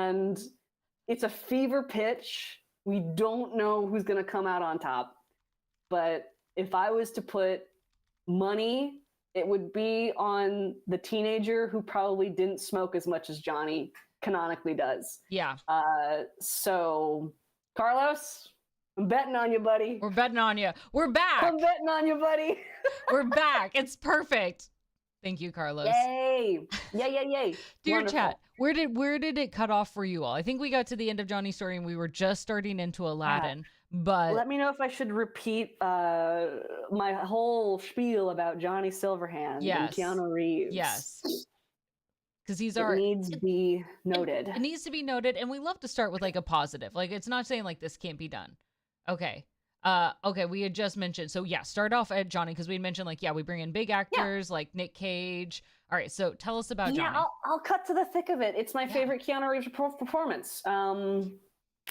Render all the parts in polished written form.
and it's a fever pitch. We don't know who's going to come out on top. But if I was to put money, it would be on the teenager who probably didn't smoke as much as Johnny canonically does. Yeah. So, Carlos, I'm betting on you, buddy. We're betting on you. We're back. I'm betting on you, buddy. We're back. It's perfect. Thank you, Carlos. Yay. Yay. Dear Wonderful. chat, where did it cut off for you all? I think we got to the end of Johnny's story and we were just starting into Aladdin. But let me know if I should repeat my whole spiel about Johnny Silverhand and Keanu Reeves. Yes. Because it needs to be noted. It needs to be noted. And we love to start with like a positive. Like it's not saying like this can't be done. Okay. Okay, we had just mentioned. So yeah, start off at Johnny because we had mentioned like, we bring in big actors like Nick Cage. All right, so tell us about Johnny. Yeah, I'll cut to the thick of it. It's my favorite Keanu Reeves performance.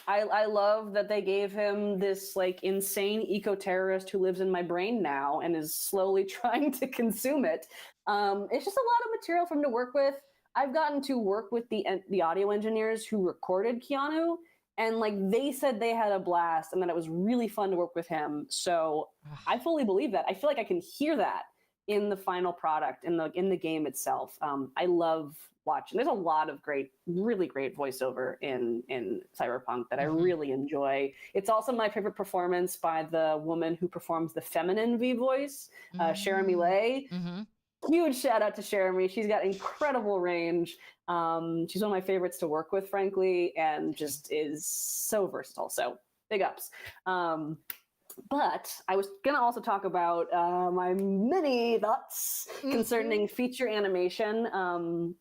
I love that they gave him this like insane eco-terrorist who lives in my brain now and is slowly trying to consume it. It's just a lot of material for him to work with. I've gotten to work with the audio engineers who recorded Keanu, and like they said they had a blast and that it was really fun to work with him. So I fully believe that. I feel like I can hear that in the final product, in the game itself. I love watching. There's a lot of really great voiceover in Cyberpunk that I really enjoy. It's also my favorite performance by the woman who performs the feminine V voice, Jeremy Lay. Huge shout out to Jeremy. She's got incredible range. She's one of my favorites to work with, frankly, and just is so versatile. So big ups. But I was going to also talk about my many thoughts concerning feature animation.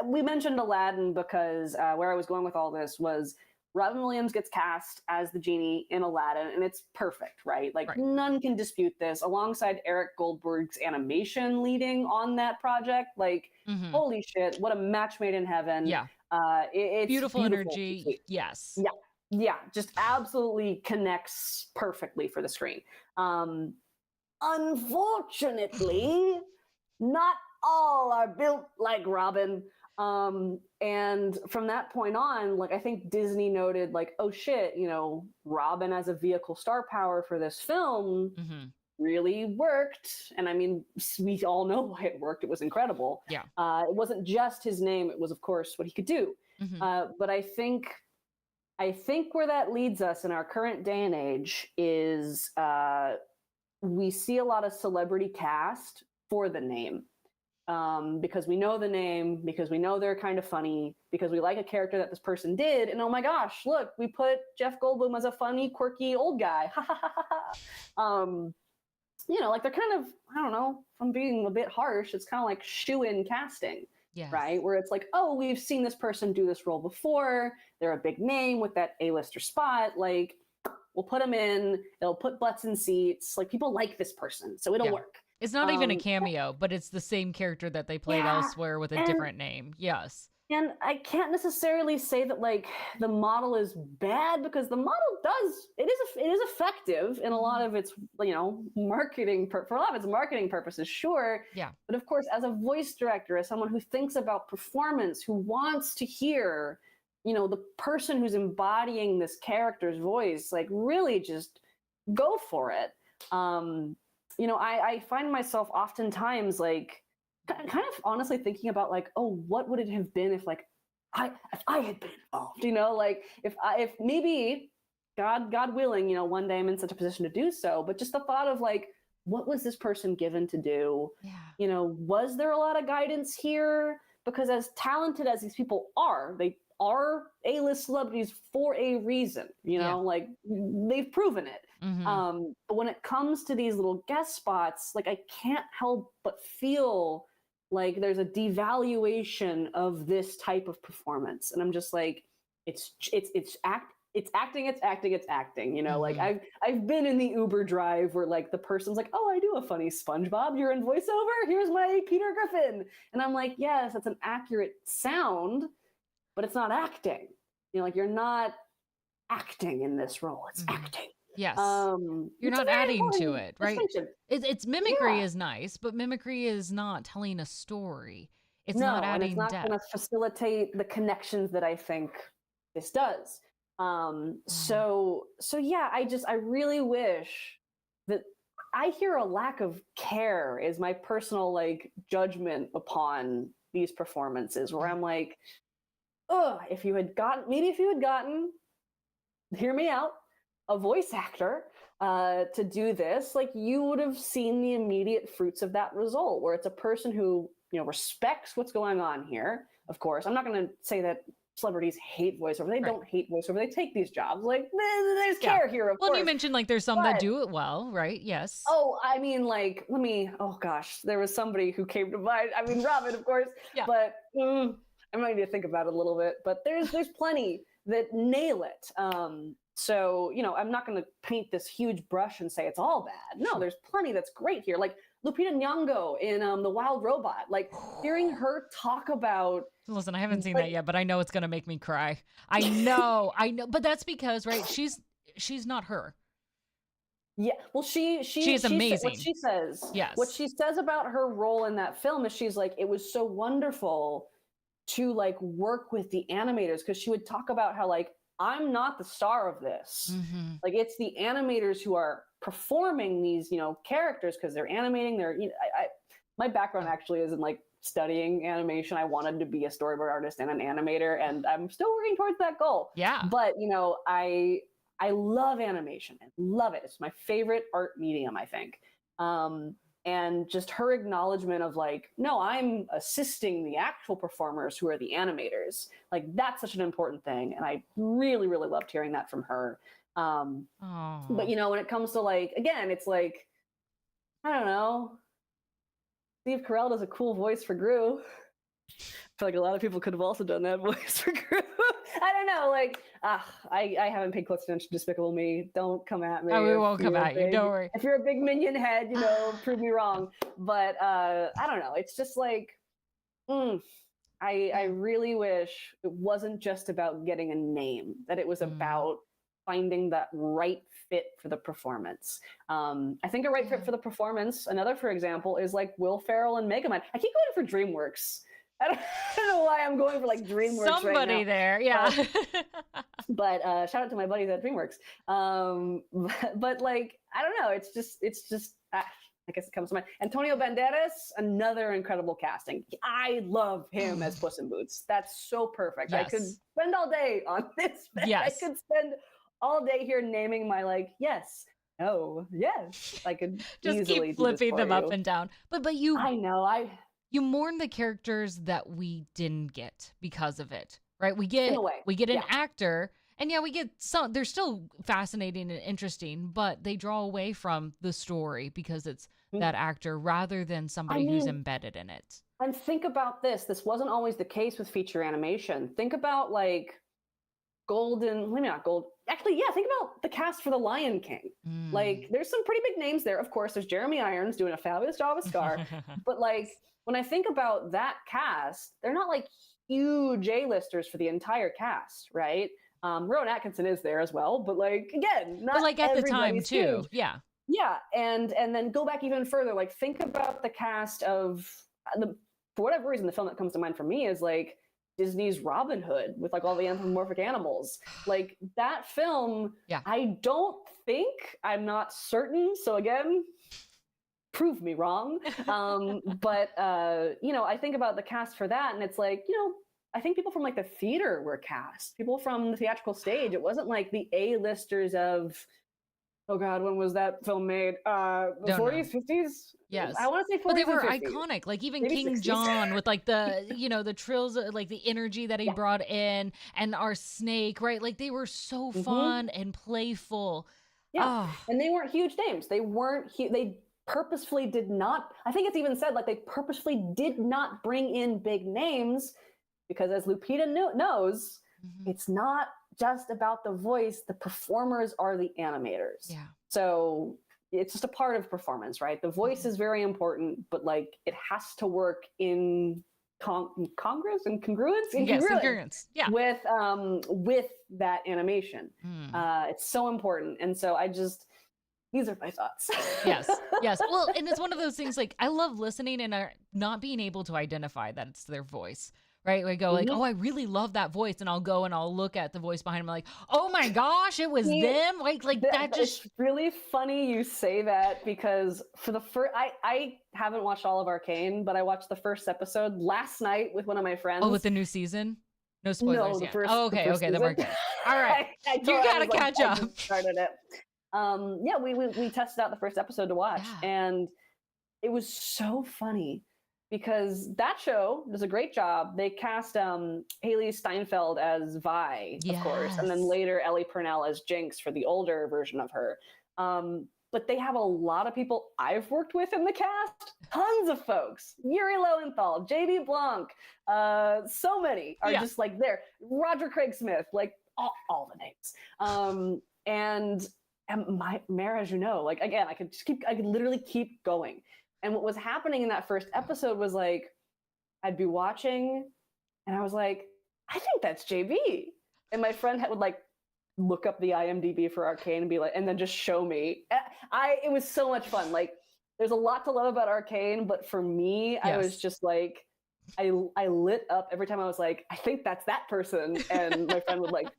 We mentioned Aladdin because where I was going with all this was Robin Williams gets cast as the genie in Aladdin, and it's perfect, right? Like, none can dispute this. Alongside Eric Goldberg's animation leading on that project, like, holy shit, what a match made in heaven. Yeah. It's beautiful energy. Yes. Yeah, just absolutely connects perfectly for the screen. Unfortunately, not all are built like Robin. And from that point on, like, I think Disney noted, like, oh shit, Robin as a vehicle star power for this film really worked. And I mean, we all know why it worked. It was incredible. Yeah. It wasn't just his name. It was, of course, what he could do. But I think where that leads us in our current day and age is we see a lot of celebrity cast for the name. Because we know the name, because we know they're kind of funny, because we like a character that this person did, and oh my gosh, look, we put Jeff Goldblum as a funny, quirky old guy. Like they're kind of, I don't know, if I'm being a bit harsh, it's kind of like shoe-in casting, right? Where it's like, oh, we've seen this person do this role before, they're a big name with that A-lister spot, like, we'll put them in, they'll put butts in seats, like, people like this person, so it'll work. It's not even a cameo, but it's the same character that they played elsewhere with a different name. Yes. And I can't necessarily say that like the model is bad, because the model it is effective in a lot of its, marketing for a lot of its marketing purposes, sure. Yeah. But of course, as a voice director, as someone who thinks about performance, who wants to hear, the person who's embodying this character's voice, like, really just go for it. I find myself oftentimes like kind of honestly thinking about like, oh, what would it have been if like I had been involved, like if maybe God willing, one day I'm in such a position to do so, but just the thought of like, what was this person given to do? Yeah. Was there a lot of guidance here? Because as talented as these people are, they are A-list celebrities for a reason, like they've proven it. But when it comes to these little guest spots, like I can't help but feel like there's a devaluation of this type of performance. And I'm just like, it's acting. Like I've been in the Uber drive where like the person's like, oh, I do a funny SpongeBob. You're in voiceover. Here's my Peter Griffin. And I'm like, yes, that's an accurate sound, but it's not acting. Like you're not acting in this role. It's acting. Yes. You're not adding to it, right? It's mimicry is nice, but mimicry is not telling a story. It's not adding and it's not depth. going to facilitate the connections that I think this does. So yeah, I really wish that I hear a lack of care is my personal like judgment upon these performances where I'm like, oh, if you had gotten, hear me out, a voice actor to do this, like you would have seen the immediate fruits of that result, where it's a person who, you know, respects what's going on here. Of course, I'm not going to say that celebrities hate voiceover. They don't hate voiceover. They take these jobs. Like, there's care here, of course. Well, you mentioned like there's some that do it well, right? Yes. Oh, I mean, like, oh gosh, there was somebody who came to mind. I mean, Robin, of course, but I might need to think about it a little bit. But there's plenty that nail it. So, you know, I'm not going to paint this huge brush and say it's all bad. No, there's plenty that's great here. Like Lupita Nyong'o in The Wild Robot, like hearing her talk about. Listen, I haven't seen that yet, but I know it's going to make me cry. I know. But that's because, right, she's not her. Yeah, well, she's amazing. What she says about her role in that film is she's like, it was so wonderful to like work with the animators, because she would talk about how like, I'm not the star of this. Like it's the animators who are performing these, you know, characters because they're animating. They're, you know, my background actually isn't like studying animation. I wanted to be a storyboard artist and an animator, and I'm still working towards that goal. Yeah. But you know, I love animation and love it. It's my favorite art medium, I think. And just her acknowledgement of like, no, I'm assisting the actual performers who are the animators. Like that's such an important thing. And I really, really loved hearing that from her. But you know, when it comes to like, again, it's like, I don't know, Steve Carell does a cool voice for Gru. I feel like a lot of people could have also done that voice for Gru. I don't know, like, I haven't paid close attention to Despicable Me. Don't come at me. Oh, we won't come at you. Don't worry. If you're a big Minion head, you know, prove me wrong. But I don't know. It's just like, I really wish it wasn't just about getting a name, that it was about finding that right fit for the performance. I think a right fit for the performance, another, for example, is like Will Ferrell and Megamind. I keep going for DreamWorks. I don't know why I'm going for like DreamWorks Somebody right now. there, yeah. But shout out to my buddies at DreamWorks. But like, I don't know. It's just. I guess it comes to mind. Antonio Banderas, another incredible casting. I love him as Puss in Boots. That's so perfect. Yes. I could spend all day on this. Yes. I could spend all day here naming my like yes. Oh yes, I could just easily keep flipping them up you. And down. But you, I know you mourn the characters that we didn't get because of it, right? We get an actor, and we get some. They're still fascinating and interesting, but they draw away from the story because it's that actor rather than somebody who's embedded in it. And think about this. This wasn't always the case with feature animation. Think about like think about the cast for The Lion King. Like, there's some pretty big names there. Of course, there's Jeremy Irons doing a fabulous job as Scar. But like, when I think about that cast, they're not like huge A-listers for the entire cast, right? Rowan Atkinson is there as well, but like, again, not like at the time too. Huge. Yeah, and then go back even further. Like, think about the cast of for whatever reason, the film that comes to mind for me is like Disney's Robin Hood with like all the anthropomorphic animals. Like that film, I'm not certain. So again, prove me wrong. But I think about the cast for that, and it's like, I think people from like the theater were cast, people from the theatrical stage. It wasn't like the A-listers of, oh God, when was that film made? The 40s, 50s? Yes. I want to say 40s. But they were 50s. iconic. Like even Maybe King 60s. John with like the, the trills, like the energy that he brought in, and our snake, right? Like they were so fun and playful. Yeah. Oh. And they weren't huge names. They weren't they purposefully did not, I think it's even said like they purposefully did not bring in big names because, as Lupita knows, it's not just about the voice. The performers are the animators. Yeah. So it's just a part of performance, right? The voice is very important, but like it has to work in Congress and congruence. Congruence. Yeah. With that animation. It's so important. And so these are my thoughts. Yes. Well, and it's one of those things like I love listening and not being able to identify that it's their voice, right? We go like, Mhm. oh, I really love that voice. And I'll go and I'll look at the voice behind him like, oh my gosh, it was He them. Like that just, It's really funny you say that because for the first, I haven't watched all of Arcane, but I watched the first episode last night with one of my oh, with friends. the new season? No No, spoilers yet. Oh, the okay. first Okay. Then we're season. good. All right. I You told her, I gotta was like, catch I up. just started it. Yeah, we tested out the first episode to watch, Yeah. and it was so funny because that show does a great job. They cast Haley Steinfeld as Vi, of course, and then Yes. later Ellie Purnell as Jinx for the older version of her. But they have a lot of people I've worked with in the cast. Tons of folks. Yuri Lowenthal, JB Blanc, so many are Yeah. just like there. Roger Craig Smith, like all the names. And my Mare, as you know, like again, I could literally keep going. And what was happening in that first episode was like, I'd be watching and I was like, I think that's JB. And my friend would like look up the IMDb for Arcane and be like, and then just show me. It was so much fun. Like, there's a lot to love about Arcane, but for me, I was Yes. just like, I lit up every time I was like, I think that's that person. And my friend would like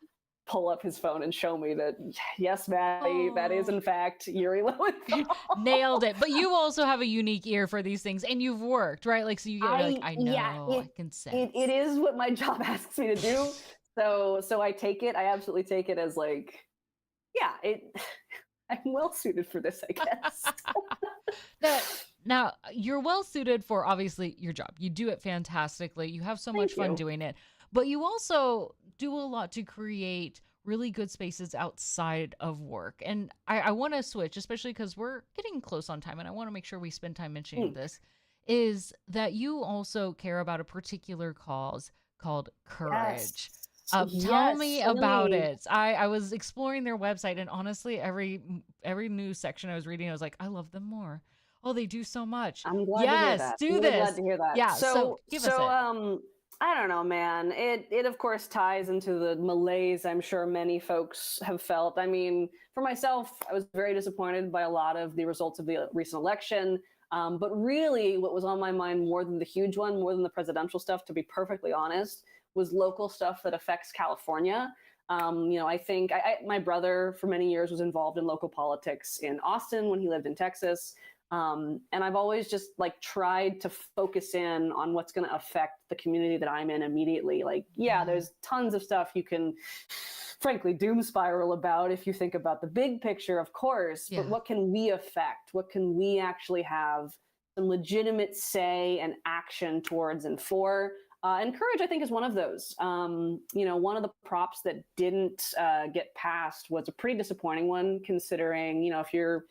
pull up his phone and show me that, yes, Maddie, that is in fact Yuri Lowenthal. Nailed it. But you also have a unique ear for these things and you've worked, right? Like, so you get like, I know, I can sense. It is what my job asks me to do. So I take it. I absolutely take it as like, yeah, I'm well suited for this, I guess. Now, you're well suited for obviously your job. You do it fantastically. You have so much fun doing it, but you also do a lot to create really good spaces outside of work. And I want to switch, especially because we're getting close on time and I want to make sure we spend time mentioning this, is that you also care about a particular cause called courage. Tell me about it. I was exploring their website and honestly, every new section I was reading, I was like, I love them more. Oh, they do so much. I'm glad to hear that. Do I'm this. glad to hear that. Yeah. So give us it. I don't know, man. It of course ties into the malaise I'm sure many folks have felt. I mean, for myself, I was very disappointed by a lot of the results of the recent election. But really, what was on my mind more than the huge one, more than the presidential stuff, to be perfectly honest, was local stuff that affects California. I think my brother for many years was involved in local politics in Austin when he lived in Texas. And I've always just like tried to focus in on what's going to affect the community that I'm in immediately. Like, yeah, there's tons of stuff you can frankly doom spiral about if you think about the big picture, of course, but what can we affect? What can we actually have some legitimate say and action towards and for? And courage, I think, is one of those. One of the props that didn't get passed was a pretty disappointing one, considering, if you're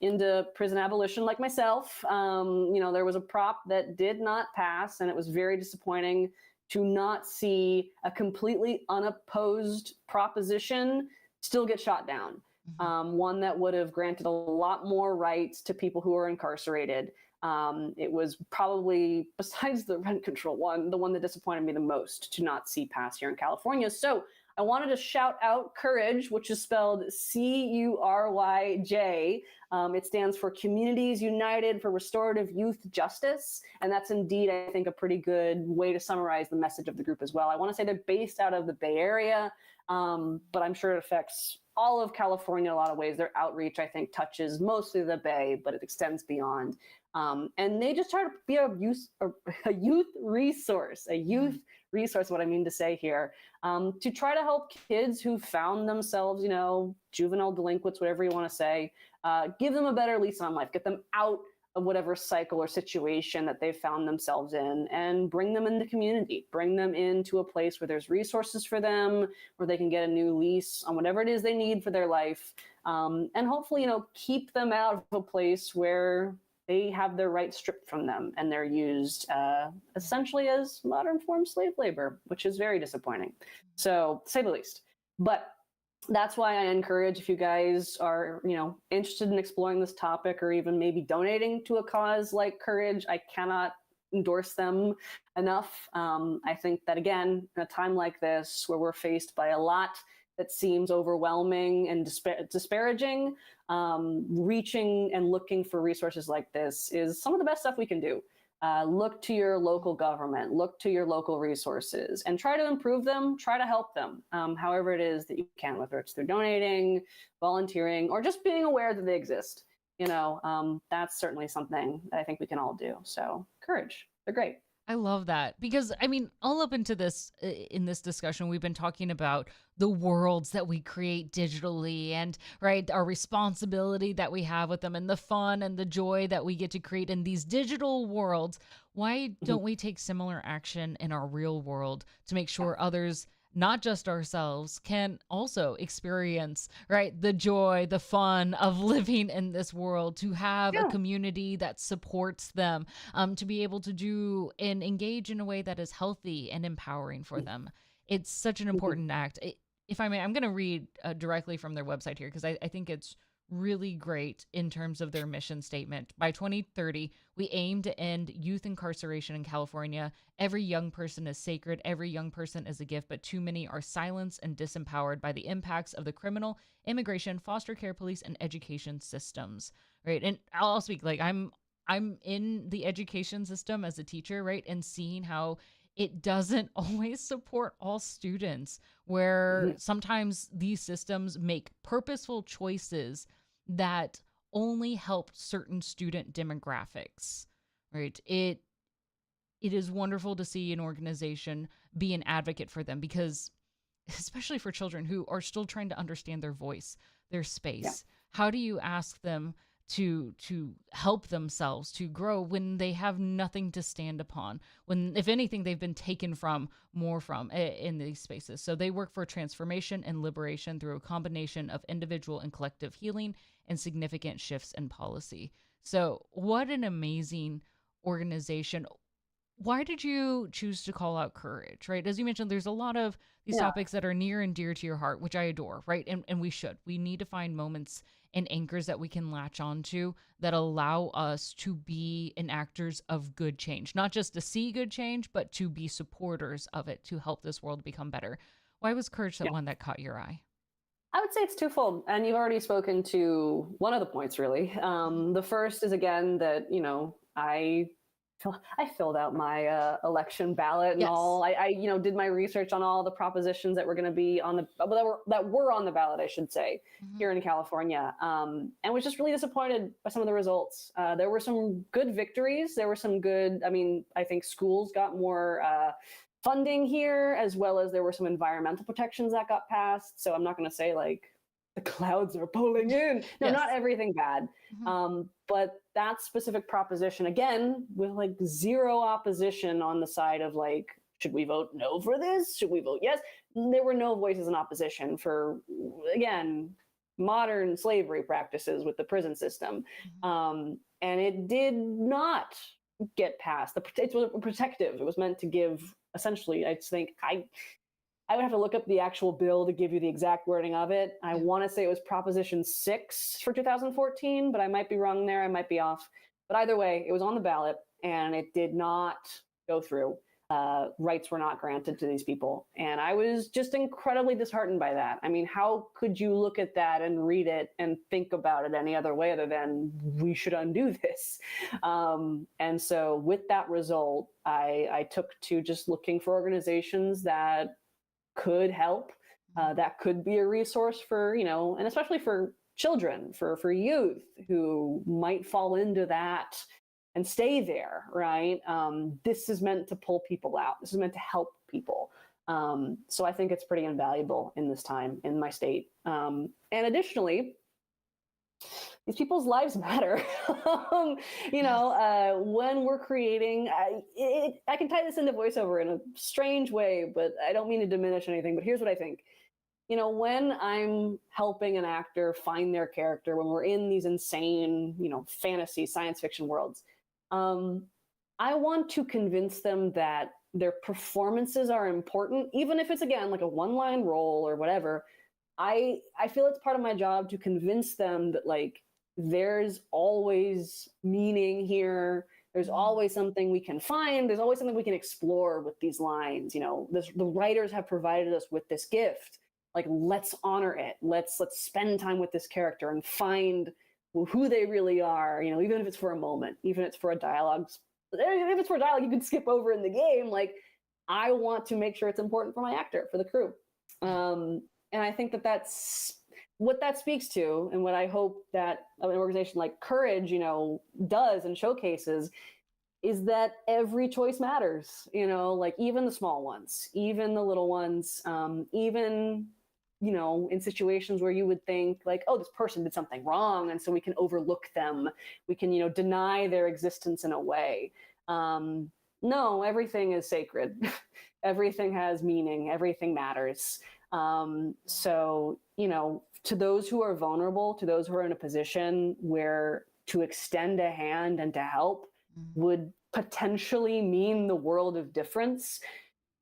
into prison abolition like myself, there was a prop that did not pass, and it was very disappointing to not see a completely unopposed proposition still get shot down. One that would have granted a lot more rights to people who are incarcerated. It was probably, besides the rent control one, the one that disappointed me the most to not see pass here in California. So I wanted to shout out Courage, which is spelled CURYJ. It stands for Communities United for Restorative Youth Justice. And that's indeed, I think, a pretty good way to summarize the message of the group as well. I want to say they're based out of the Bay Area, but I'm sure it affects all of California in a lot of ways. Their outreach, I think, touches mostly the Bay, but it extends beyond. And they just try to be a youth resource, what I mean to say here, to try to help kids who found themselves, juvenile delinquents, whatever you want to say, give them a better lease on life, get them out of whatever cycle or situation that they've found themselves in, and bring them in the community, bring them into a place where there's resources for them, where they can get a new lease on whatever it is they need for their life. And hopefully, keep them out of a place where they have their rights stripped from them and they're used essentially as modern form slave labor, which is very disappointing. So, to say the least. But that's why I encourage, if you guys are, interested in exploring this topic or even maybe donating to a cause like Courage, I cannot endorse them enough. I think that, again, in a time like this where we're faced by a lot that seems overwhelming and disparaging, reaching and looking for resources like this is some of the best stuff we can do. look to your local government, look to your local resources, and try to improve them, try to help them, however it is that you can, whether it's through donating, volunteering, or just being aware that they exist. That's certainly something that I think we can all do. So courage, they're great. I love that because I mean, all up into this in this discussion, we've been talking about the worlds that we create digitally and right, our responsibility that we have with them and the fun and the joy that we get to create in these digital worlds. Why don't we take similar action in our real world to make sure others, not just ourselves, can also experience, right, the joy, the fun of living in this world, to have a community that supports them, to be able to do and engage in a way that is healthy and empowering for them. It's such an important act. If I may, I'm going to read directly from their website here because I think it's really great in terms of their mission statement. By 2030, we aim to end youth incarceration in California. Every young person is sacred. Every young person is a gift, but too many are silenced and disempowered by the impacts of the criminal, immigration, foster care, police, and education systems. Right. And I'll speak like I'm in the education system as a teacher, right? And seeing how it doesn't always support all students, where sometimes these systems make purposeful choices that only help certain student demographics, right? It is wonderful to see an organization be an advocate for them because, especially for children who are still trying to understand their voice, their space, how do you ask them to help themselves to grow when they have nothing to stand upon, when if anything they've been taken from in these spaces? So they work for transformation and liberation through a combination of individual and collective healing and significant shifts in policy. So what an amazing organization. Why did you choose to call out courage, right? As you mentioned, there's a lot of these topics that are near and dear to your heart, which I adore, right? And we need to find moments and anchors that we can latch onto that allow us to be enactors of good change, not just to see good change, but to be supporters of it, to help this world become better. Why was courage that one that caught your eye? I would say it's twofold, and you've already spoken to one of the points, really. The first is, again, that, I filled out my election ballot and all. I did my research on all the propositions that were going to be on the that were on the ballot, I should say, here in California, and was just really disappointed by some of the results. There were some good victories. There were some good. I mean, I think schools got more funding here, as well as there were some environmental protections that got passed. So I'm not going to say like the clouds are pulling in. No, not everything bad. But that specific proposition, again, with like zero opposition on the side of like, should we vote no for this? Should we vote yes? There were no voices in opposition for, again, modern slavery practices with the prison system. And it did not get passed. It was protective. It was meant to give, essentially, I think, I would have to look up the actual bill to give you the exact wording of it. I want to say it was Proposition 6 for 2014, but I might be wrong there. I might be off. But either way, it was on the ballot and it did not go through. Rights were not granted to these people. And I was just incredibly disheartened by that. I mean, how could you look at that and read it and think about it any other way other than we should undo this? And so with that result, I took to just looking for organizations that could help, that could be a resource for, and especially for children, for youth who might fall into that and stay there, right? This is meant to pull people out. This is meant to help people. So I think it's pretty invaluable in this time in my state. And additionally, these people's lives matter. When we're creating, I can tie this into voiceover in a strange way, but I don't mean to diminish anything, but here's what I think. When I'm helping an actor find their character, when we're in these insane, fantasy, science fiction worlds, I want to convince them that their performances are important, even if it's, again, like a one-line role or whatever. I feel it's part of my job to convince them that, like, there's always meaning here. There's always something we can find. There's always something we can explore with these lines. The writers have provided us with this gift. Like, let's honor it. Let's spend time with this character and find who they really are. Even if it's for a moment, even if it's for a dialogue if it's for dialogue, you can skip over in the game. Like, I want to make sure it's important for my actor, for the crew. And I think that that's what that speaks to, and what I hope that an organization like Courage, does and showcases, is that every choice matters. Like, even the small ones, even the little ones, even in situations where you would think like, oh, this person did something wrong, and so we can overlook them, we can deny their existence in a way. No, everything is sacred. Everything has meaning, everything matters. So to those who are vulnerable, to those who are in a position where to extend a hand and to help would potentially mean the world of difference,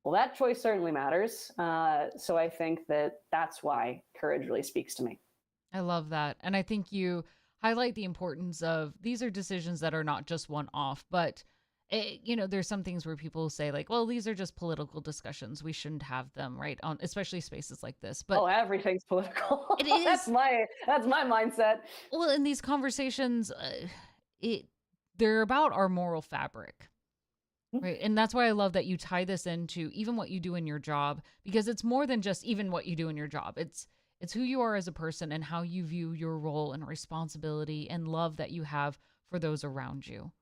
well, that choice certainly matters. So I think that that's why Courage really speaks to me. I love that. And I think you highlight the importance of these are decisions that are not just one off, but there's some things where people say like, well, these are just political discussions. We shouldn't have them, right? On especially spaces like this. But everything's political. It is. That's my mindset. Well, in these conversations, they're about our moral fabric. Right. And that's why I love that you tie this into even what you do in your job, because it's more than just even what you do in your job. It's who you are as a person and how you view your role and responsibility and love that you have for those around you.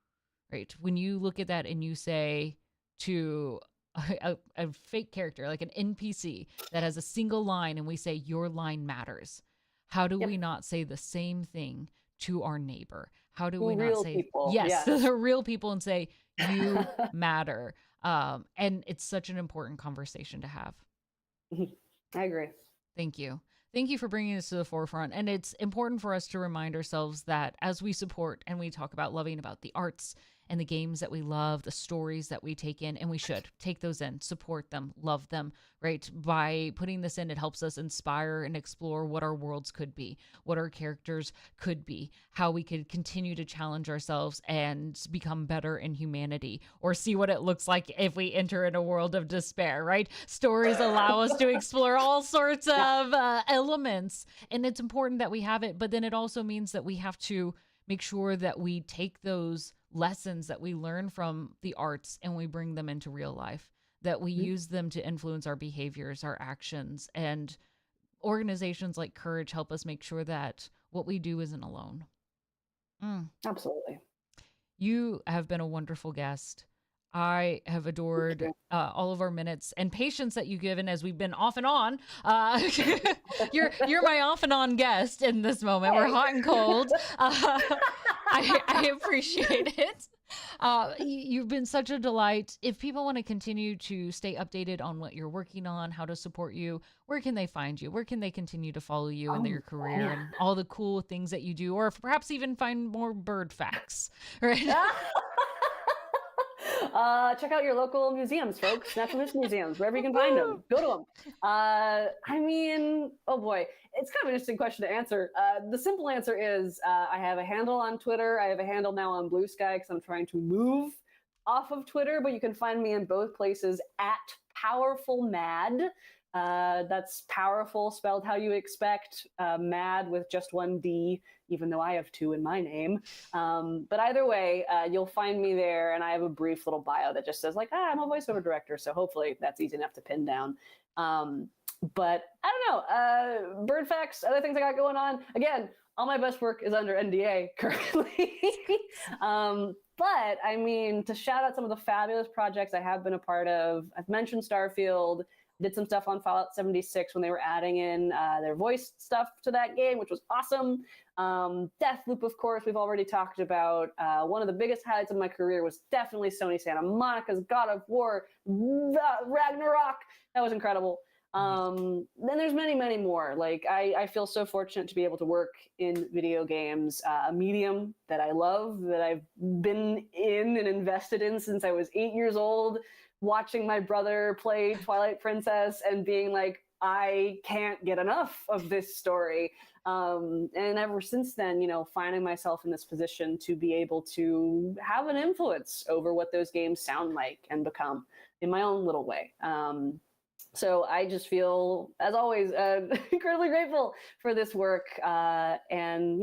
Right. When you look at that and you say to a fake character, like an NPC that has a single line, and we say your line matters, how do we not say the same thing to our neighbor? How do we not say people? Yes. They're real people, and say you matter? And it's such an important conversation to have. I agree. Thank you. Thank you for bringing this to the forefront. And it's important for us to remind ourselves that as we support and we talk about loving about the arts and the games that we love, the stories that we take in, and we should take those in, support them, love them, right? By putting this in, it helps us inspire and explore what our worlds could be, what our characters could be, how we could continue to challenge ourselves and become better in humanity, or see what it looks like if we enter in a world of despair, right? Stories allow us to explore all sorts of elements, and it's important that we have it, but then it also means that we have to make sure that we take those lessons that we learn from the arts and we bring them into real life, that we use them to influence our behaviors, our actions, and organizations like Courage help us make sure that what we do isn't alone. Absolutely. You have been a wonderful guest. I have adored all of our minutes and patience that you've given as we've been off and on. You're my off and on guest in this moment. We're hot and cold. I appreciate it. You've been such a delight. If people want to continue to stay updated on what you're working on, how to support you, where can they find you? Where can they continue to follow you in your career and all the cool things that you do, or perhaps even find more bird facts, right? Check out your local museums, folks. Natural history museums, wherever you can find them. Go to them. I mean, oh boy, it's kind of an interesting question to answer. The simple answer is I have a handle on Twitter. I have a handle now on Blue Sky because I'm trying to move off of Twitter, but you can find me in both places at Powerful Mad. That's powerful spelled how you expect, mad with just one D, even though I have two in my name. But either way, you'll find me there, and I have a brief little bio that just says like, I'm a voiceover director, so hopefully that's easy enough to pin down. But I don't know, bird facts, other things I got going on. Again, all my best work is under NDA currently. But I mean, to shout out some of the fabulous projects I have been a part of, I've mentioned Starfield, did some stuff on Fallout 76 when they were adding in their voice stuff to that game, which was awesome. Deathloop, of course, we've already talked about. One of the biggest highlights of my career was definitely Sony Santa Monica's God of War, Ragnarok. That was incredible. Then there's many, many more. Like I feel so fortunate to be able to work in video games, a medium that I love, that I've been in and invested in since I was 8 years old, watching my brother play Twilight Princess and being like, I can't get enough of this story. And ever since then, finding myself in this position to be able to have an influence over what those games sound like and become in my own little way. So I just feel, as always, incredibly grateful for this work. And,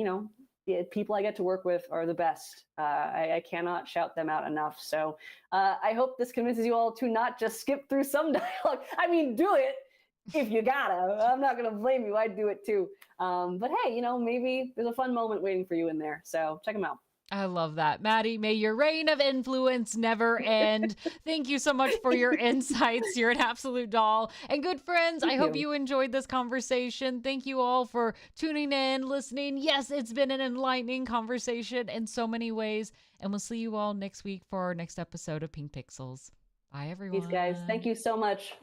people I get to work with are the best. I cannot shout them out enough. So I hope this convinces you all to not just skip through some dialogue. I mean, do it if you gotta. I'm not gonna blame you. I'd do it too. But hey, maybe there's a fun moment waiting for you in there. So check them out. I love that. Maddie, may your reign of influence never end. Thank you so much for your insights. You're an absolute doll. And good friends, I hope you enjoyed this conversation. Thank you all for tuning in, listening. Yes, it's been an enlightening conversation in so many ways. And we'll see you all next week for our next episode of Pink Pixels. Bye, everyone. Peace, guys. Thank you so much.